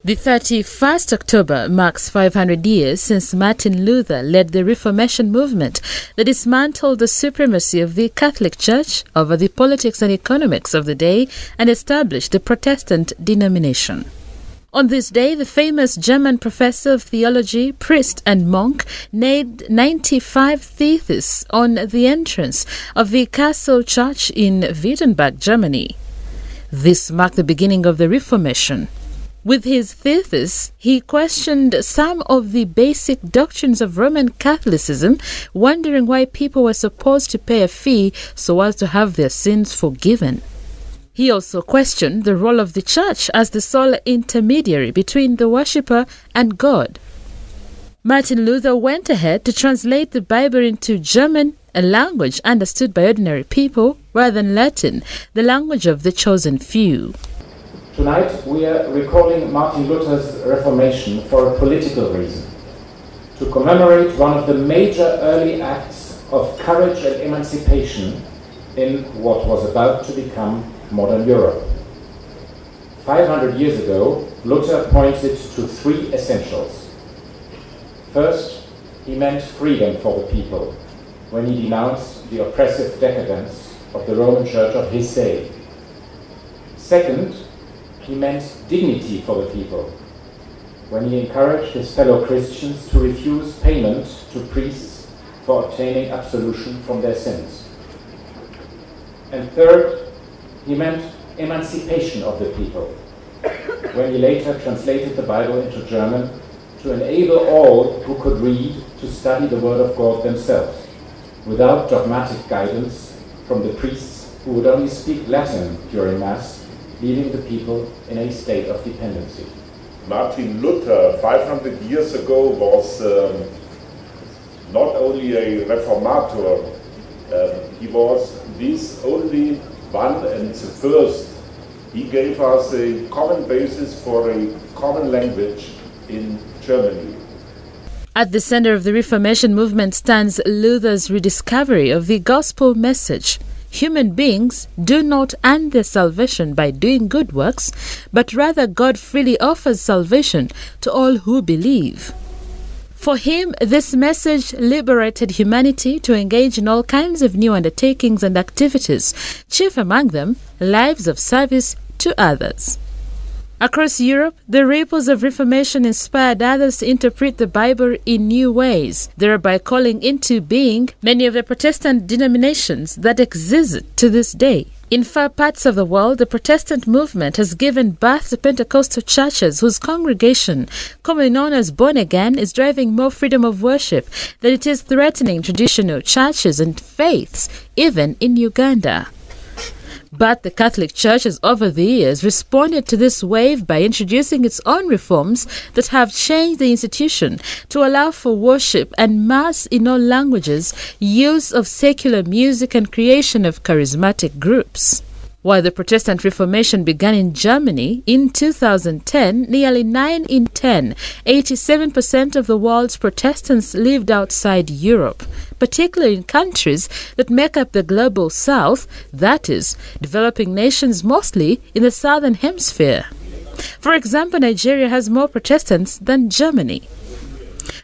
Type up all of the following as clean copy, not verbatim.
The 31st October marks 500 years since Martin Luther led the Reformation movement that dismantled the supremacy of the Catholic Church over the politics and economics of the day and established the Protestant denomination. On this day, the famous German professor of theology, priest and monk named 95 theses on the entrance of the castle church in Wittenberg, Germany. This marked the beginning of the Reformation. With his thesis, he questioned some of the basic doctrines of Roman Catholicism, wondering why people were supposed to pay a fee so as to have their sins forgiven. He also questioned the role of the church as the sole intermediary between the worshipper and God. Martin Luther went ahead to translate the Bible into German, a language understood by ordinary people, rather than Latin, the language of the chosen few. Tonight we are recalling Martin Luther's Reformation for a political reason, to commemorate one of the major early acts of courage and emancipation in what was about to become modern Europe. 500 years ago, Luther pointed to three essentials. First, he meant freedom for the people when he denounced the oppressive decadence of the Roman Church of his day. Second, he meant dignity for the people when he encouraged his fellow Christians to refuse payment to priests for obtaining absolution from their sins. And third, he meant emancipation of the people when he later translated the Bible into German to enable all who could read to study the Word of God themselves, without dogmatic guidance from the priests who would only speak Latin during Mass, leaving the people in a state of dependency. Martin Luther, 500 years ago, was not only a reformator, he was this only one and the first. He gave us a common basis for a common language in Germany. At the center of the Reformation movement stands Luther's rediscovery of the gospel message. Human beings do not earn their salvation by doing good works, but rather God freely offers salvation to all who believe. For him, this message liberated humanity to engage in all kinds of new undertakings and activities, chief among them, lives of service to others. Across Europe, the ripples of Reformation inspired others to interpret the Bible in new ways, thereby calling into being many of the Protestant denominations that exist to this day. In far parts of the world, the Protestant movement has given birth to Pentecostal churches whose congregation, commonly known as born again, is driving more freedom of worship than it is threatening traditional churches and faiths, even in Uganda. But the Catholic Church has over the years responded to this wave by introducing its own reforms that have changed the institution to allow for worship and Mass in all languages, use of secular music and creation of charismatic groups. While the Protestant Reformation began in Germany in 2010, nearly 9 in 10, 87% of the world's Protestants lived outside Europe, particularly in countries that make up the global south, that is, developing nations mostly in the southern hemisphere. For example, Nigeria has more Protestants than Germany.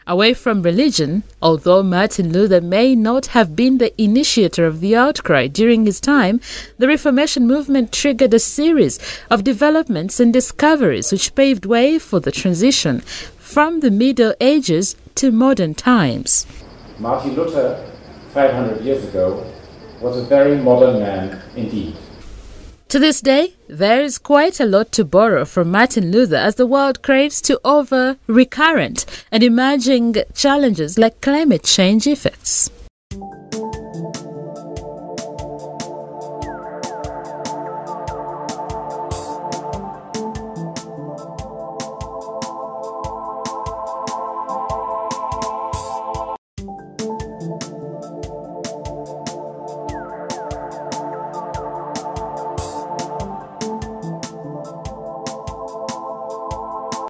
Away from religion, although Martin Luther may not have been the initiator of the outcry during his time, the Reformation movement triggered a series of developments and discoveries which paved way for the transition from the Middle Ages to modern times. Martin Luther, 500 years ago, was a very modern man indeed. To this day, there is quite a lot to borrow from Martin Luther as the world craves to over recurrent and emerging challenges like climate change effects.